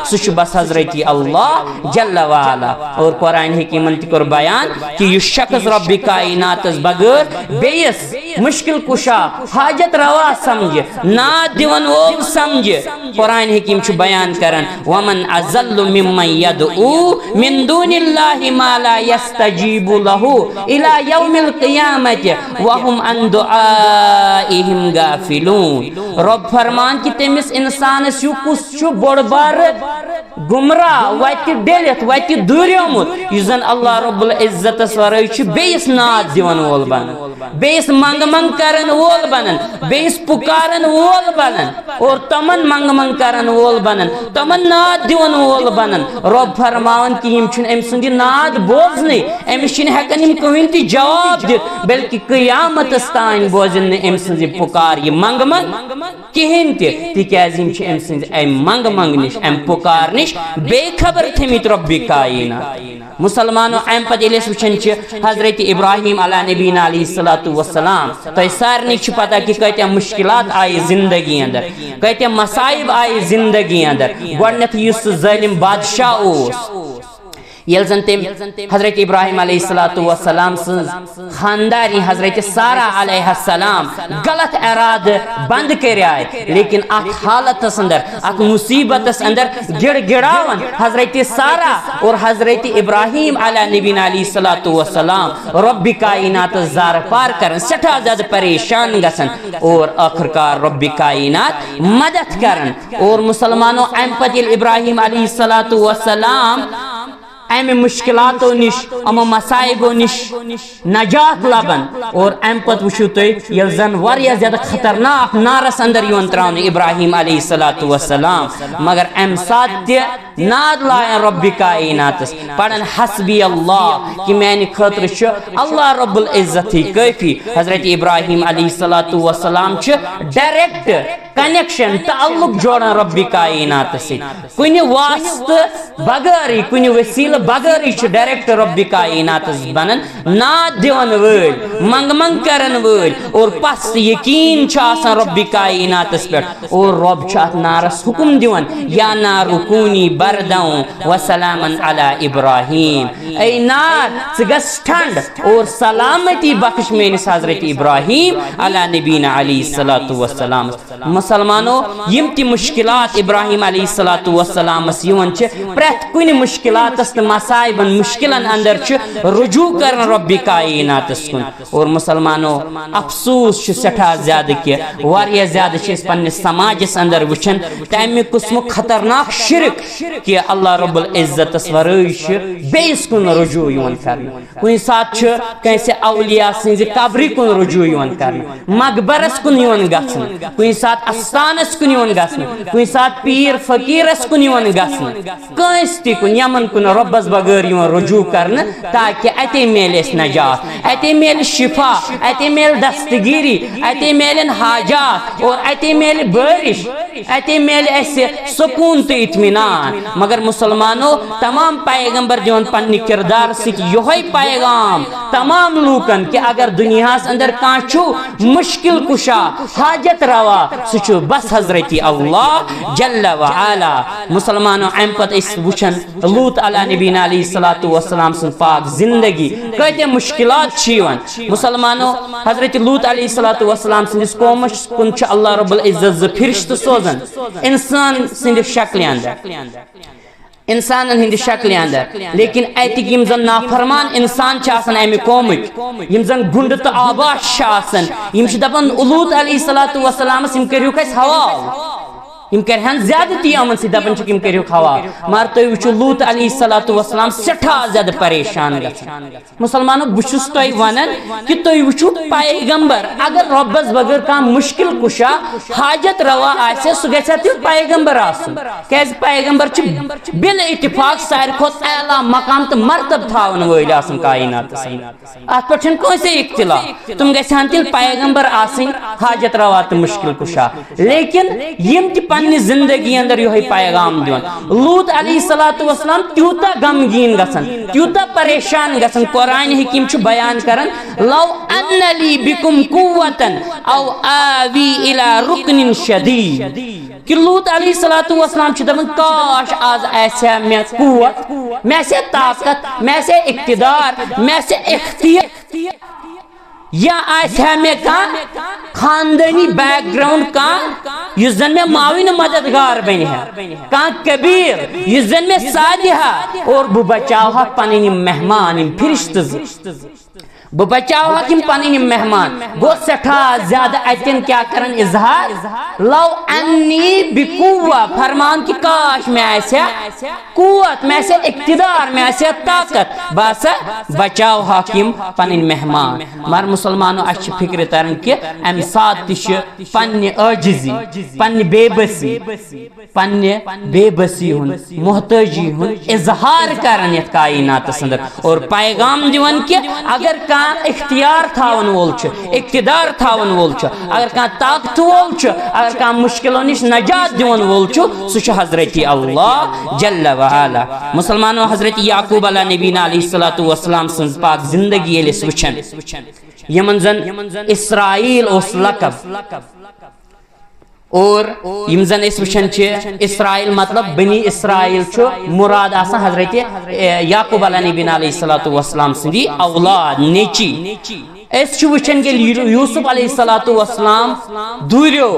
سہ بس حضرت اللہ جل وعلا اور قرآن حکیمن تہ کور بیان کہ یہ شخص رب کائناتس بغیر بیس مشکل کشا حاجت روا سمجھ ناد دیون وول سمجھ قرآن حکیم چھ بیان کرن ومن اضل ممن يدعو من دون الله ما لا يستجيب له الى يوم القيامه وهم عن دعائهم غافلون رب فرمان کہ تمس انسان سو کس چھ بڑ بار گمراہ وت ڈلت وت دوریومت یزن اللہ رب العزت ورٲے چھ بیس ناد دیون وول بنن بیس منگ منگ کرن وول بنن بیس پکارن وول بنن اور تمن منگ منگ کرن وول بنن تمن ناد دیون وول بنن رب فرماون کہ یم چھن ام سند ناد بوزنی ام چھن ہیکن یم کہین تی جواب دت بلکہ قیامت استان بوزن ام سند پکار یہ منگ منگ کہین تی تکیاز یم چھ ام سند ام منگ منگ نش ام پکار نش بے خبر تھمت رب کائنات مسلمانوں ام پتہ ییٚلہِ أسۍ وٕچھان چھِ حضرت ابراہیم علیٰ نبینا علیہ الصلوۃ والسلام تۄہہِ سارنٕے چھُ پتہ کہ کۭتیاہ مشکلات آیہِ زندگی اندر کۭتیاہ مصائب آیہِ زندگی اندر گۄڈنیٚتھ یُس سُہ ظٲلِم بادشاہ اوس یل زن تم حضرت ابراہیم علیہ الصلوۃ والسلام سن خانداری حضرت سارہ علیہ السلام غلط اراد بند کرائے لیکن ات حالت اندر ات مصیبت اندر گڑ گڑاون حضرت سارہ اور حضرت ابراہیم علیہ نبینا علیہ الصلوۃ والسلام رب کائنات زار پار کرن سٹھا زیادہ پریشان گژھن اور آخرکار رب کائنات مدد کرن اور مسلمانوں ام پتہ ابراہیم علیہ الصلوۃ والسلام ام مشکلاتو نش ام مصائبو نش نجات لبن اور ام پت وچھو تُہۍ یل زن واریاہ زیادہ خطرناک نارس اندر یون تراون ابراہیم علیہ الصلوۃ والسلام مگر ام سات تہ ناد لائن رب کائناتس پڑھن حسبی اللہ کہ میانہ خاطر چھ اللہ رب العزت ہی کافی حضرت ابراہیم علیہ الصلوۃ والسلام چھ ڈائریکٹ کنیکشن تعلق جوڑان رب کائنات سے کن واسطہ بغیر کن وسیلہ بغیر ڈائریکٹ رب کائنات بنان ناد دیون ول منگ منگ کرن ول اور پس یقین آسان رب کائنات پہ اور رب ات نارس حکم دیون یا نار کونی بردوں وسلاما علی ابراہیم اے نار ثس ٹھنڈ اور سلامتی بخش میس حضرت ابراہیم علی نبینا علیہ الصلوۃ والسلام مسلمانوں یم تی مشکلات ابراہیم علیہ الصلوۃ والسلام پریت کن مشکلات مسائبن مشکلن اندر رجوع کرن رب کائنات کن اور مسلمانوں افسوس سٹھا زیادہ کہ واریاہ زیادہ پنس سماجس اندر وچھن تمہ قسم خطرناک شرک کہ اللہ رب العزت ورٲے بیس کن رجوع کرن کن سات کنسہ اولیاء سنز قبر کن رجوع کرن مقبرس کن گژھن کن سات استانس کن گژھن کن سات پیر فقیرس کن گژھن کنس تہ کن یمن کن ربس بغیر رجوع کرنے تاکہ اتے میل اس نجات اتے میل شفا اتے میل دستگیری اتے میلن حاجات اور اتے میل بارش اتے میل ایسے سکون تو اطمینان مگر مسلمانوں تمام پیغمبر دیون پنہ کردار سک یہ پیغام تمام لوکن کہ اگر دنیا اندر کان چھو مشکل کشا حاجت روا سہ بس حضرت اللہ جل وعلا مسلمانوں ام پتہ اس وچھن لوط علیہ نبینا علیہ الصلوۃ والسلام سن پاک زندگی کتیا مشکلات مسلمانوں حضرت لوط علیہ الصلوۃ والسلام سندس قومس کن اللہ رب العزت فرشتہ سوزن انسان سند شکل اندر انسان ہند شکل اندر لیکن اتک یم زن نافرمان انسان آسان امہ قومک یم زن گنڈ تو آباش آسان یم دپان لوط علیہ الصلوۃ والسلام یم کریوک اس حوال یم کرہن زیادتی یمن سی دپن چھ یم کریو خوا مگر تُہۍ وٕچھِو لوط علیہ الصلوۃ والسلام سٹھاہ زیادہ پریشان گژھان مسلمانو بہٕ چھُس تۄہہِ ونان کہ تُہۍ وٕچھِو پیغمبر اگر رۄبس بغٲر کانٛہہ مشکل کشا حاجت روا آسہِ سُہ گژھِ ہا تیٚلہِ پیغمبر آسُن کیازِ پیغمبر چھِ بِل اتفاق ساروی کھۄتہٕ اعلیٰ مقام تہٕ مرتب تھاون وٲلۍ آسان کائناتس اتھ پٮ۪ٹھ چھُنہٕ کٲنٛسے اختلاف تِم گژھن تیٚلہِ پیغمبر آسٕنۍ حاجت روا تہٕ مشکل کشا لیکن یم تہِ پننہِ زندگی اندر یہے پیغام دِوان لوط علیہ الصلوۃ والسلام تیوٗتاہ غمگیٖن گژھان تیوٗتاہ پریشان گژھان قرآن حکیم چھُ بیان کران لو ان لی بکم قوتن او آوی الی رکن شدید کہ لوط علیہ الصلوۃ والسلام چھُ دپان کاش آز آسہِ ہا مےٚ قوت مےٚ آسہِ ہا طاقت مےٚ آسہِ ہا اقتدار مےٚ آسہِ ہا اختیار یا آسہِ ہا مےٚ کانٛہہ خاندٲنی بیک گراؤنڈ کانٛہہ یُس زن مےٚ معاون مددگار بنہِ ہا کانٛہہ کبیٖر یُس زن مےٚ سادِ ہا اور بہٕ بچاوہا پنٕنۍ یِم مہمان یِم فرشتہٕ زٕ بہٕ بچاوہاکھ یِم پنٕنۍ یِم مہمان گوٚو سٮ۪ٹھاہ زیادٕ اتٮ۪ن کیٛاہ کران اظہار لو انی بقوہ فرمان کہ کاش مےٚ آسہِ ہا قوت مےٚ آسہِ ہا اقتدار مےٚ آسہِ ہا طاقت بہٕ ہسا بچاوہاکھ یِم پنٕنۍ مہمان مگر مسلمانو اسہِ چھِ فکرِ تران کہ امہِ ساتہٕ تہِ چھِ پننہِ عاجزی پننہِ بے بسی ہُنٛد محتٲجی ہُنٛد اظہار کران یتھ کائناتس اندر اور پیغام دِوان کہ اگر کانٛہہ اختیار تھاون وول چھُ اقتدار تھاون وول چھُ اگر کانٛہہ طاقت وول چھُ اگر کانٛہہ مشکلو نش نجات دِوان وول چھُ سُہ چھُ حضرت اللہ جل وعلا مسلمانو حضرت یعقوب علیہ نبینا علیہ الصلوۃ والسلام سٕنٛز پاک زندگی ییٚلہِ أسۍ وٕچھان یمن زن اسرائیل اوس لقب اور یم زن اس وچھن چھ اسرائیل مطلب بنی اسرائیل چھو مراد آسان حضرت یعقوب علیہ نبینا علیہ الصلوۃ والسلام سندی اولاد نیچی اس چھو وچھن کہ یوسف علیہ الصلوۃ والسلام دوریو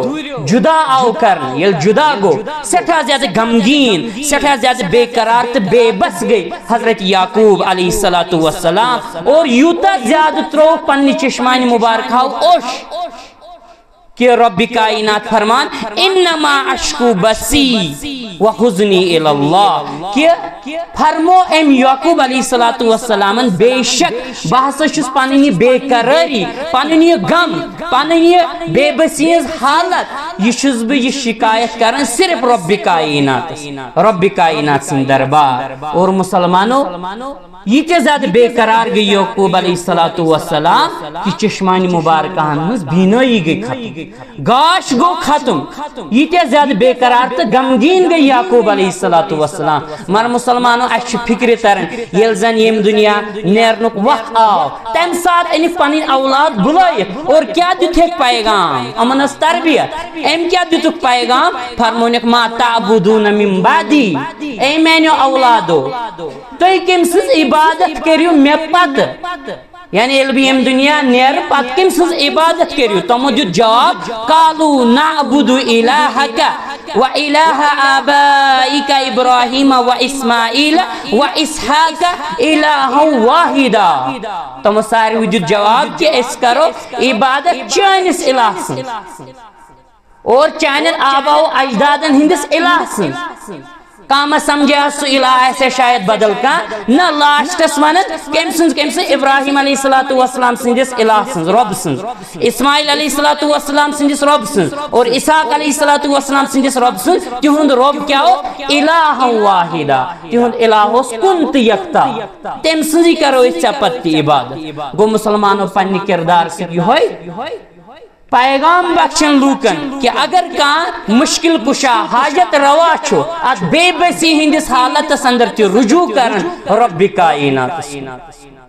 جدا آو کرن یل جدا گو سٹھا زیادہ غمگین سٹھا زیادہ بے قرار تہ بے بس گئی حضرت یعقوب علیہ الصلوۃ والسلام اور یوتا زیادہ ترو پننی چشمانی مبارکاو اوش کہ رب کائنات فرمان انما اشکو بسی وحزنی الی اللہ کہ فرمو ام یعقوب علیہ الصلوۃ والسلام بے شک بہ ہسا چھس پننی بے قراری پننی غم پننی بے بسی حالت یہ چھس بہ یہ شکایت کران صرف رب کائنات سن دربار اور مسلمانو یہ زیادہ بے قرار گئی یعقوب علیہ الصلوۃ والسلام کہ چشمانی مبارکہن ہنز بینائی گئی ختم گاش گو ختم یہ زیادہ بے قرار تو غمگین گئی یعقوب علیہ الصلوۃ والسلام مگر مسلمانو اس فکر تران یل زن یم دنیا نیرنک وقت آو تم سات ان پنن اولاد بلائت اور کیا دتھک پیغام امن اس تربیت ام کیا دتک پیغام فرمونک ما تعبدون من بعدی اے میانو اولادو تُہۍ کٔمۍ سٕنٛز عبادت کٔرِو مےٚ پتہٕ یعنی ییٚلہِ بہٕ ییٚمہِ دُنیا نیرٕ پتہٕ کٔمۍ سٕنٛز عبادت کٔرِو تِمو دیُت جواب قالوا نعبد إلهك وإله آبائك إبراهيم وإسماعيل وإسحاق إلها واحدا تِمو ساروٕے دیُت جواب کہ أسۍ کرو عبادت چٲنِس الہ سٕنٛز اور چانٮ۪ن آباو اجدادن ہٕنٛدِس الہ سٕنٛز کام سمجھا سو الہ ایسے شاید بدل کا نہ لاسٹس ونت کم سن ابراہیم علیہ الصلوۃ والسلام سندس الہ سن رب سن اسماعیل علیہ الصلوۃ والسلام سندس رب سن اور اسحاق علیہ الصلوۃ والسلام سندس رب سن تہند رب کیا ہو الہ واحدہ تہند الہ اس کن تہ یکتا تم سنزی کرو اس چپت عبادت گو مسلمانوں پنہ کردار سے ہوئی پیغام بخشن لوکن کہ اگر کان مشکل کشا حاجت روا چھو ات بے بسی ہندس حالت اندر تی رجوع کرن رب کائنات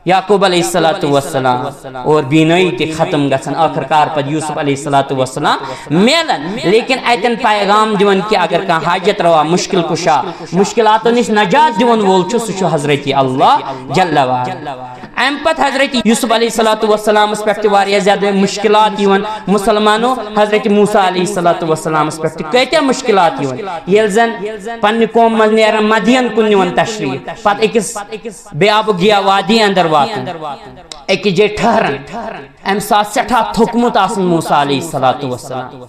یعقوب علیہ الصلوۃ والسلام اور بینائی تی ختم گژھن آخر کار پد یوسف علیہ الصلوۃ والسلام میلن لیکن اتن پیغام دیون کہ اگر کان حاجت روا مشکل کشا مشکلاتو نش نجات دیون وول چھو سو حضرت اللہ جل وعلا ام پت حضرت یوسف علیہ الصلوۃ والسلام اس پہ واریاہ زیادہ مشکلات یون مسلمانوں حضرت موسیٰ علیہ الصلوۃ والسلام اس پہ کتیا مشکلات یون یل زن پنہ قوم مز نیرن مدین کن نیون تشریف پت اکس بے آب گیا وادی اندر واتن اکی جے ٹھہرن ام سات سٹھا تھوکمت آسن موسیٰ علیہ الصلوۃ والسلام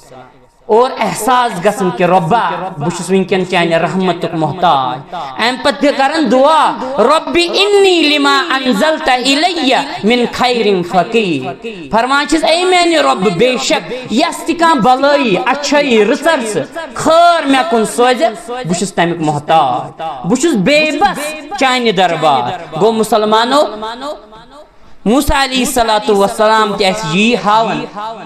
اور احساس گژھن کہ ربا بہٕ چھُس وٕنکٮ۪ن چانہِ رحمتُک محتاج امہِ پتہٕ تہِ کرن دعا ربی انی لما انزلت الی من خیر فقیر فرمان چھس اے میانہِ رب بے شک یس تہِ کانٛہہ بلٲیی اچھٲیی رٕژر ژٕ خٲر مےٚ کُن سوزِ بہٕ چھُس تمیُک محتاج بہٕ چھُس بے بس چانہِ دربار گوٚو مسلمانو موسیٰ علیہ السلام تہِ اَسہِ یی ہاوان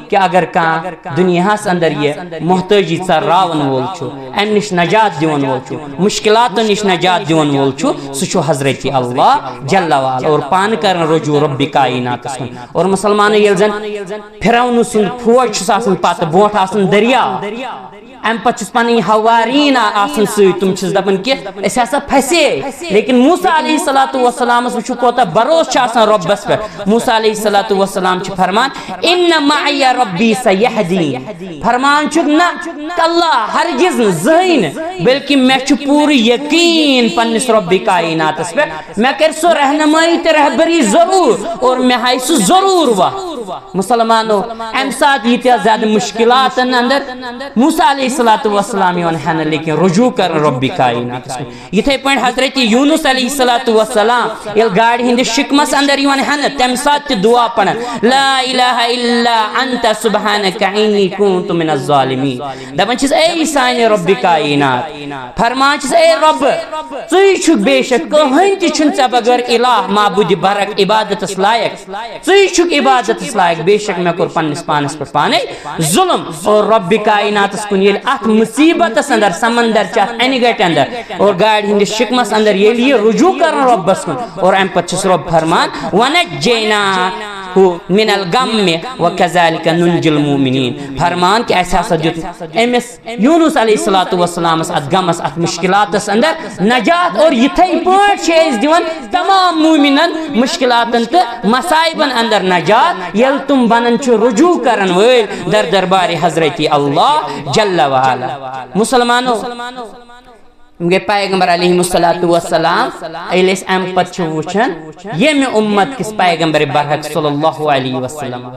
کہ اگر کانٛہہ دُنیاہس اندر یہ محتٲجی ژراون وول چھُ امہِ نِش نجات دِوان وول چھُ مشکلاتو نِش نجات دِوان وول چھُ سُہ چھُ حضرت اللہ جل وعلا اور پانہٕ کرن رجوع رب کائناتس کُن اور مسلمانو ییٚلہِ زن فرعون سُنٛد فوج چھُس آسان پتہٕ برونٛٹھ آسان دٔریاو ام پتہٕ چھُس پنٕنۍ ہوارین آسان سۭتۍ تِم چھِس دپان کہ أسۍ ہسا پھسے لیکن موسیٰ علیہ السلامس وٕچھو کوتاہ بروس چھُ آسان رۄبس پٮ۪ٹھ موسیٰ علیہ السلام چھِ فرمان ان معی ربی سیہدین فرمان چھُکھ نہ اللہ ہرگز نہٕ زٕہٕنۍ نہٕ بلکہ مےٚ چھُ پوٗرٕ یقیٖن پننس رب کائناتس پٮ۪ٹھ مےٚ کرِ سُہ رہنمٲیی تہٕ رہبری ضروٗر اور مےٚ ہایہِ سُہ ضروٗر وتھ مسلمانو امہِ ساتہٕ ییٖتیاہ زیادٕ مشکلاتن اندر موسیٰ علیہ السلام یِوان ہٮ۪نہٕ لیکن رجوع کرن رب کائناتس کُن یِتھے پٲٹھۍ حضرت یونس علیہ السلام ییٚلہِ گاڈِ ہٕنٛدِس شِکمس اندر یِوان ہٮ۪نہٕ تمہِ ساتہٕ تہِ دعا پران لا الہ الا انت سبحانک انی کنت من الظالمین دپان چھِس اے سانہِ رب کائنات فرمان چھِس اے رب ژٕے چھُکھ بے شک کٕہٕنۍ تہِ چھُنہٕ ژےٚ بغٲر الہ معبوٗدِ برحق عبادتس لایق ژٕے چھُکھ عبادتس لایق بے شک مےٚ کوٚر پننس پانس پٮ۪ٹھ پانے ظلم اور رب کائناتس کُن ییٚلہِ اتھ مصیبتس اندر سمندر چھ اتھ انہِ گٹہِ اندر اور گاڑِ ہٕنٛدِس شِکمس اندر ییٚلہِ یہِ رجوع کرن رۄبس کُن اور امہِ پتہٕ چھُس رۄب فرمان وَنَجَّيْنَاهُ مِنَ الْغَمِّ وَكَذَلِكَ نُنْجِي الْمُؤْمِنِينَ فرمان کہ اسہِ ہسا دیُت أمِس یونس علیہ السلامس اتھ غمس اتھ مشکلاتس اندر نجات اور یِتھے پٲٹھۍ چھِ أسۍ دِوان تمام مومِنن مشکلاتن تہٕ مصائبن اندر نجات ییٚلہِ تِم بنان چھِ رجوع کرن وٲلۍ در دربارِ حضرت اللہ جل وعلا مسلمانو گے پیغمبر علیہ السلام ییٚلہِ أسۍ امہِ پتہٕ چھِ وٕچھان ییٚمہِ اُمت کِس پیغمبر برحق صلی اللہ علیہ وسلم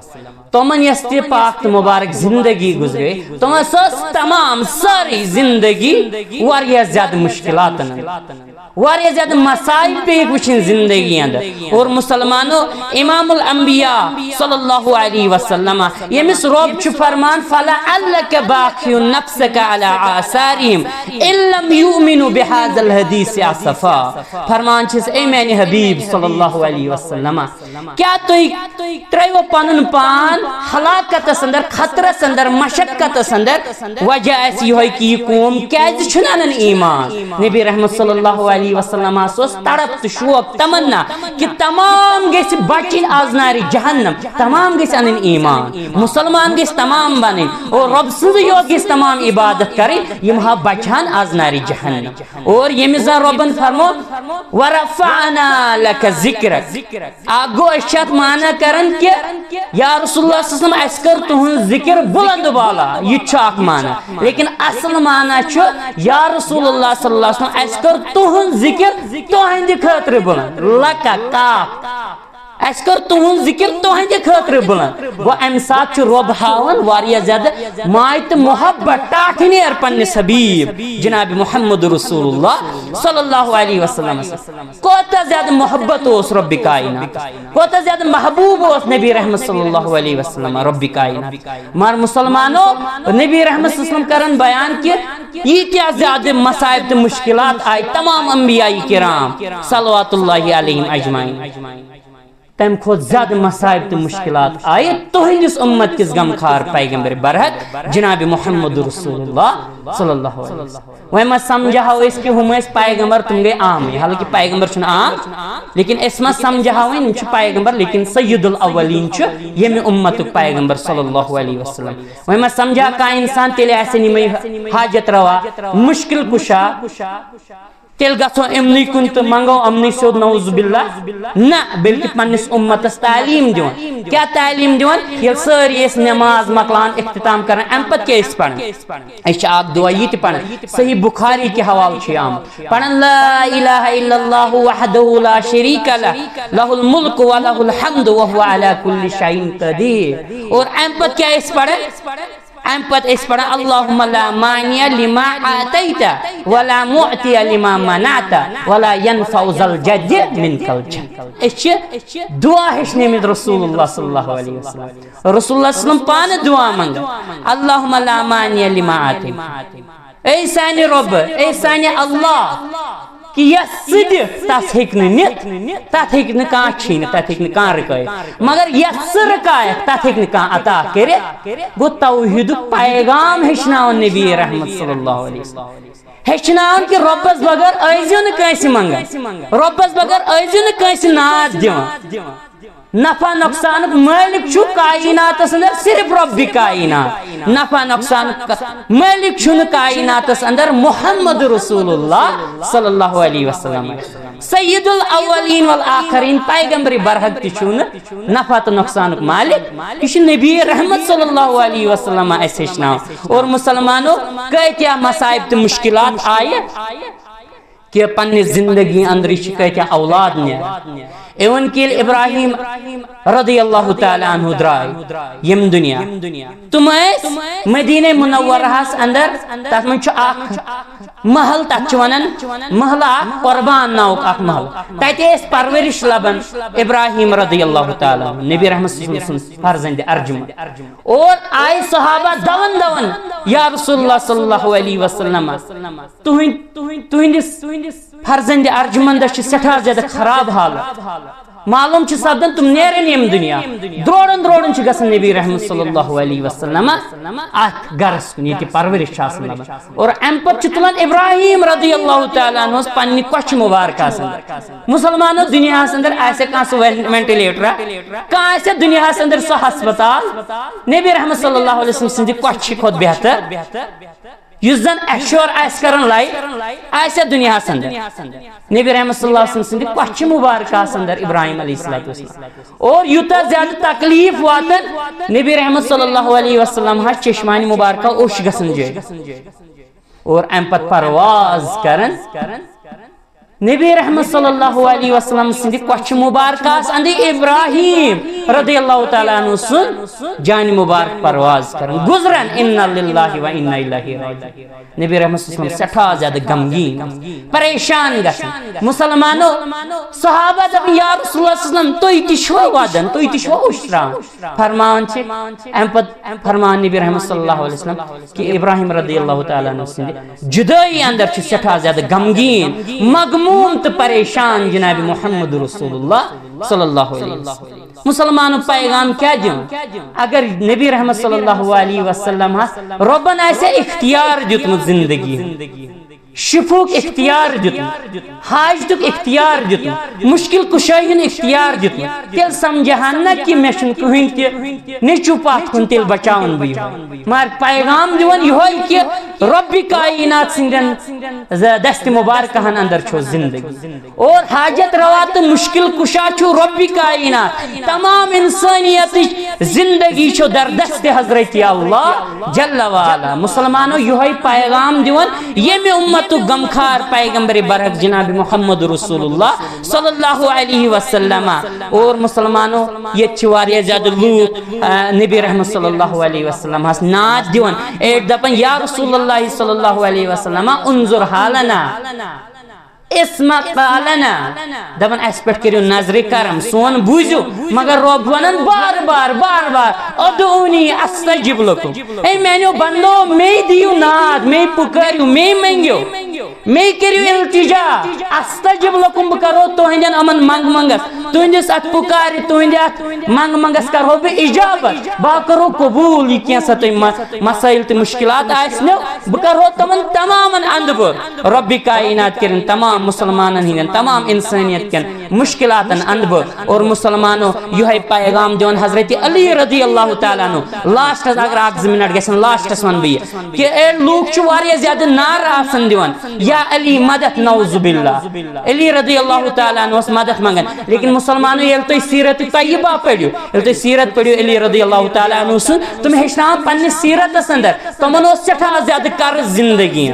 تِمن یۄس تہِ پاک تہٕ مُبارک زندگی گُزرے تِمن سۄ ٲس تمام سٲرٕے زندگی واریاہ زیادٕ مشکلاتن واریاہ زیادٕ مصائب پیٚیِکھ وٕچھِنۍ زندگی اندر اور مسلمانو امام الانبیاء صلی اللہ علیہ وسلم ییٚمِس رۄب چھُ فرمان فلعلک باخع نفسک علی آثارہم ان لم یؤمنوا بہذا الحدیث اسفا فرمان چھِس اے میانہِ حبیب صلی اللہ علیہ وسلم کیا تُہۍ ترٲیِو پنُن پان ہلاکتس اندر خطرس اندر مشقتس اندر وجہ آسہِ یِہوے کہ یہِ قوم کیازِ چھُنہٕ انان ایمان نبی رحمت صلی اللہ علیہ وسلم اوس تڑپ تہٕ شوق تمنا کہ تمام گژھِ بچِنۍ آز نارِ جہنم تمام گژھِ انٕنۍ ایمان مسلمان گژھِ تمام بنٕنۍ اور رب سٕنٛزٕے یوت گژھِ تمام عبادت کرٕنۍ یِم ہا بچہن آز نارِ جہنم اور ییٚمِس زن رۄبن فرمو ورفعنا لک ذکرک اکھ گوٚو أسۍ چھِ اتھ معنی کران کہ یا رسول اللہ صلی اللہ علیہ وسلم اسہِ کٔر تُہنٛز ذکر بلند بالا یہِ تہِ چھُ اکھ معنی لیکن اصل معنی چھُ یا رسول اللہ صلی اللہ علیہ وسلم اسہِ کٔر تُہنٛز ذکر تُہنٛدِ خٲطرٕ بلند لکا کاف اسہِ کٔر تُہنٛز ذکر تُہنٛدِ خٲطرٕ بلند گوٚو امہِ ساتہٕ چھُ رۄب ہاوان واریاہ زیادٕ ماے تہٕ محبت ٹاٹھٕ نیر پننِس حبیب جناب محمد رسول اللہ صلی اللہ علیہ وسلم کوتاہ زیادہ محبت اوس رب کائنات کوتاہ زیادہ محبوب اوس نبی رحمت صلی اللہ علیہ وسلم رب کائنات مگر مسلمانو نبی رحمت صلی اللہ علیہ وسلم کرن بیان کہ ییتیاہ زیادہ مصائب تہٕ مشکلات آئی تمام انبیاء کرام صلوات اللہ علیہم اجمعین تم کھوت زیادہ مصائب تہٕ مشکلات آئی تہنٛدِس امت کس غمخار پیغمبر برحق جناب محمد رسول اللہ صلی اللہ علیہ وسلم وۄنۍ ما سمجھاو أسۍ کہ ہُم ٲسۍ پیغمبر تِم گٔے عامٕے حالانکہ پیغمبر چھُنہٕ عام لیکن أسۍ ما سمجھاوٕنۍ یِم چھِ پیغمبر لیکن سید الاولین چھُ ییٚمہِ اُمتُک پیغمبر صلی اللہ علیہ وسلم وۄنۍ ما سمجھا کانٛہہ انسان تیٚلہِ آسن یِمے حاجت روا مشکل کشا تیٚلہِ گژھو امنٕے کُن تہٕ منگو امنٕے سیوٚد نعوذ باللہ نہ بلکہ پننس امتس تعلیٖم دِوان کیاہ تعلیٖم دِوان ییٚلہِ سٲری ٲسۍ نماز مکلان اختتام کران امہِ پتہٕ کیاہ ٲسۍ پران أسۍ چھِ اکھ دعا یہِ تہِ پران صحیح بخاری کہِ حوالہٕ چھُ آمُت پران لا الہ الا اللہ وحدہ لا شریک لہ لہ الملک ولہ الحمد وہو علی کل شیء قدیر اور امہِ پتہٕ کیاہ ٲسۍ پران ام پت اس پڑھا اللہم لا مانع لما آتیت ولا معطی لما منعت ولا ينفع ذا الجد منک الجد. اس چھ دعا ہشنے میں رسول اللہ صلی اللہ علیہ وسلم. رسول اللہ صلی اللہ علیہ وسلم پانے دعا منگا اللہم لا مانع لما آتیت. اے سانی رب اے سانی اللہ کہ یس سد تس ہیکن نت تت ہیکن کان چھین تت ہیکن کان رکائے مگر یس رکائے تت ہیکن کان عطا کرے. گو توحید پیغام ہشناون نبی رحمت صلی اللہ علیہ وسلم ہشناون کہ ربس بغیر ایزیو نہ کیسے منگا ربس بغیر ایزیو نہ کیسے ناد دیوان. نفع نقصان مالک چھو کائنات اندر صرف رب کائنات. نفع نقصان مالک چھو کائنات اندر محمد رسول اللہ صلی اللہ علیہ وسلم سید الاولین والآخرین پیغمبر برحق چھو نفع تو نقصان مالک یہ نبی رحمت صلی اللہ علیہ وسلم ایسے ہشناو. اور مسلمانوں کیا مصائب تو مشکلات آئے کہ پنی زندگی اندر کیا اولاد نے ایون کیل ابراہیم رضی اللہ تعالی عنہ درائے یم دنیا تم ایس مدینہ منورہ اندر تک من چھو آخ محل تک چھوانن محل آخ قربان ناوک آخ محل تیت ایس پرورش لبن ابراہیم رضی اللہ تعالی عنہ نبی رحمت صلی اللہ علیہ وسلم فرزند ارجم. اور آئے صحابہ دون یا رسول اللہ صلی اللہ علیہ وسلم تہندس فرزند ارجمند سٹھا زیادہ خراب حالت معلوم سپدان تم نیرن یم دنیا دروڑن گھن نبی رحمت صلی اللہ علیہ وسلم ات گرس کن یہ پرورش لبان. اور ام پتہ تلان ابراہیم رضی اللہ تعالیٰ عنہ پنہ کچھ مبارک مسلمانوں دنیا اندر آسے کان سہ وینٹیلیٹر کان آسے دنیا اندر سہ ہسپتال نبی رحمت صلی اللہ علیہ وسلم سند کچھ کھت بہتر یس زن ایشور آس کرن لائی آسے دنیا اندر نبی رحمت صلی اللہ علیہ وسلم سند کچھ مبارک اندر ابراہیم علیہ السلام. اور یوتا زیادہ تکلیف واتن نبی رحمت صلی اللہ علیہ وسلم چشمانی مبارکہ اوش گسن جائے اور ام پت پرواز کرن نبی رحمت صلی اللہ علیہ وسلم سند کچھ مبارکہ اندر ابراہیم رضی اللہ تعالیٰ عنہ سن جان مبارک پرواز کرن گزرن انا للہ و انا الیہ راجعون. نبی رحمت صلی اللہ علیہ وسلم سٹھا زیادہ غمگین پریشان گژھن. مسلمانوں صحابہ دپن یا رسول اللہ صلی اللہ علیہ وسلم تُہۍ تہِ چھوا ودان تُہۍ تہِ چھوا اشتران فرمان ام پت فرمان نبی رحمت صلی اللہ علیہ وسلم کہ ابراہیم رضی اللہ تعالیٰ عنہ سند جدائی اندر چھ سٹھا زیادہ غمگین مغموم تو پریشان جناب محمد رسول اللہ صلی اللہ علیہ وسلم. مسلمانوں پیغام کیا دیوں اگر نبی رحمت صلی اللہ علیہ وسلم ربن ایسے اختیار دیتمت زندگی شفوک اختیار دیتمت حاجتک اختیار دیتمت مشکل کشائی اختیار دیتمت تیل سمجھان نا کہ میں چھن کہیں تی نیچو پات کن تیل بچاون بیو مار پیغام دیون یہ ہوئی کہ رب کائنات سندن دست مبارکہن اندر چھو زندگی اور حاجت روات مشکل کشا چھو رب کائنات تمام انسانیت زندگی چھو در دست حضرت اللہ جل وعلا. مسلمانوں یہ ہوئی پیغام دیون یہ میں امت تو غمخار پیغمبر برحق جناب محمد رسول اللہ صلی اللہ علیہ وسلم. اور مسلمانوں یہ چواریہ زیادہ لوگ نبی رحمت صلی اللہ علیہ وسلم نات دیون ایک دپن یا رسول اللہ صلی اللہ علیہ وسلم انظر حالنا اسمع قالنا دپن اس پہ کریو نظر کرم سون بوزو مگر رب ونن بار بار ادعونی استجب لکم. اے مینو بندو میں دیو ناد میں پکاریو میں منگیو میں کریو التجا استجب لکم بکرو تہندین امن منگ منگس تہندس ات پکاری تہندس منگ منگس کرو بہ اجابت با کرو قبول یہ کینسا تہ مسائل تہ مشکلات آسنو بکرو تمن تمام اندبر رب کائنات کرن تمام مسلمانن ہندن تمام انسانیت کن مشکلات اندبر. اور مسلمانوں یہ پیغام دیون حضرت علی رضی اللہ تعالیٰ عنہ لاسٹ اگر اک زٕ منٹ گژھن لاسٹس ون بہ کہ اے لوگ چھ واریاہ زیادہ نار آسن دیون یا علی مدد نعوذ باللہ علی رضی اللہ تعالیٰ عنہ مدد منگن. لیکن مسلمانوں یل تھی سیرت طیبہ پڑھو یل تھی سیرت پڑھو علی رضی اللہ تعالیٰ عنہ سن تم ہیچنان پنہ سیرت اندر تمن سٹھا زیادہ قرض زندگی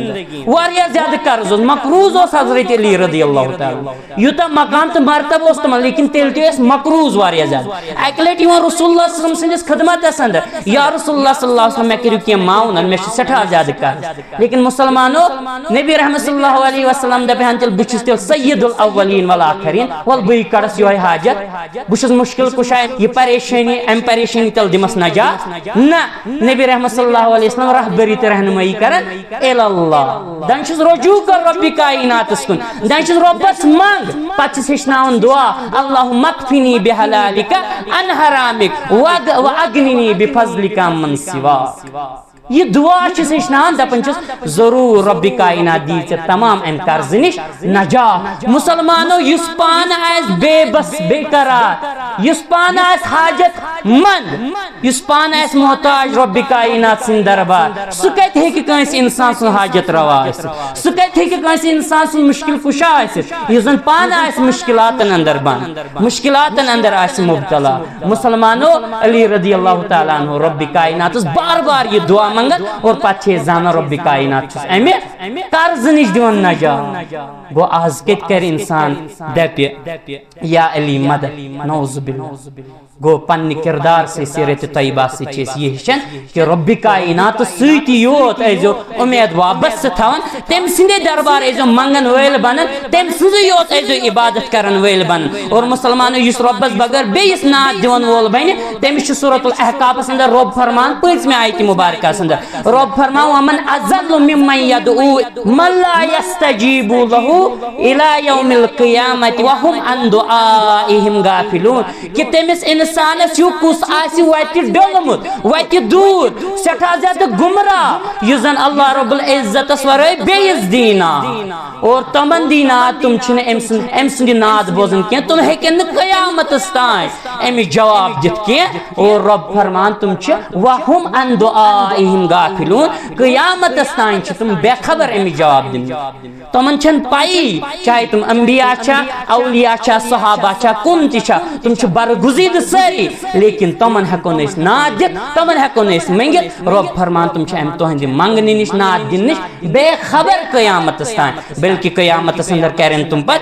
واریاہ زیادہ قرض مقروض اس حضرت علی رضی اللہ تعالی یوتا مقام تو مرتبہ اس تمام لیکن تیل تو اس مقروض واریاہ زیادہ اکہ لٹہ یوان رسول اللہ صلی اللہ علیہ وسلم سندس خدمت اندر یا رسول اللہ صلی اللہ علیہ وسلم میں کرو کی معاون میں سٹھا زیادہ قرض لیکن مسلمانوں نبی رحمت صلی اللہ علیہ وسلم دپان تیل بچس تیل سید الاولین والآخرین ول بی کڑس یہ حاجت بچس مشکل کشائے یہ پریشانی ام پریشانی تل دمس نجات نہ نبی رحمت صلی اللہ علیہ وسلم رہبری تو رہنمائی کرن اللہ دن چھس رجوع کر رب کائنات کن دن چھس ربس منگ پتہ ہچناون دعا اللہم اکفنی بحلالک عن حرامک واغننی بفضلک عمن سواک یہ دعا چھس ہچناون دپن چھس ضرور رب کائنات دی ژے تمام ام قرض نش نجات مسلمانوں یس پان آس بے بس بے قرار یس پان آس حاجت مند یس پان آس محتاج رب کائنات سن دربار سہ کت ہیکہ کانس انسان سن حاجت روا سہ کت ہیکہ کانس انسان سن مشکل کشا یہ زن پان آس مشکلاتن اندر بند مشکلاتن اندر آس مبتلا مسلمانوں علی رضی اللہ تعالیٰ عنہ رب کائنات بار بار یہ دعا منگت اور پچھے زانا رب کائنات امی قرض نش دیون نجات گو آز کت کر انسان دپ یا علی مدد نعوذ باللہ گو پن کردار سے سیرت طیبہ سے چیز یہ ہشن کہ رب کائنات سیتی یوت ایزو امید وابست تھاون تم سندے دربار ایزو منگن ویل بنن تم سندے یوت ایزو عبادت کرن ویل بنن اور مسلمانوں یس ربس بغیر بیس نات دیون وول بن تمس سورۃ الاحقاف اندر رب فرمان پنچ میں آیت مبارکہ اندر رب فرمان ومن اذل ممن يدعو من لا يستجيب له الى يوم القيامه وهم عن دعائهم غافلون کہ تمس انسانس یو کس آسی ویتی ڈولمت ویتی دور سٹھا زیادہ گمراہ یزن اللہ رب العزت سورائی بیس دینا اور تمن دینات تم چھنے ام سندی ناد بوزن کیا تم ہیکن قیامت استائیں امی جواب دیت کیا اور رب فرمان تم چھے وَهُمْ عَنْ دُعَائِهِمْ غَافِلُونَ قیامت استائیں چھے تم بے خبر امی جواب دیں تمن چھن پائی چاہے تم انبیاء چھا اولیاء چھا صحابہ چھا کن چھا تم چھو برگزید ساری لیکن تمن ہکون اس ناد دیت تمن ہکون اس منگت رب فرمان تم چھے ام توہندی منگنی نش ناد دن نش بے خبر قیامت استائیں بلکہ قیامت سندر کرن تم پر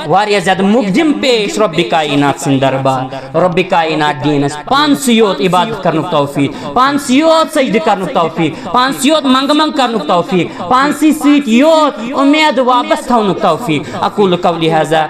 واریہ زیادہ مقدم پیش رب کائنات سندر بار رب کائنات دینس پانسیوت عبادت کرنک توفیق پانسیوت سجد کرنک توفیق پانسیوت منگ کرنک توفیق پانسی سیت یوت امید واپس تھونک توفیق اقول قولی هذا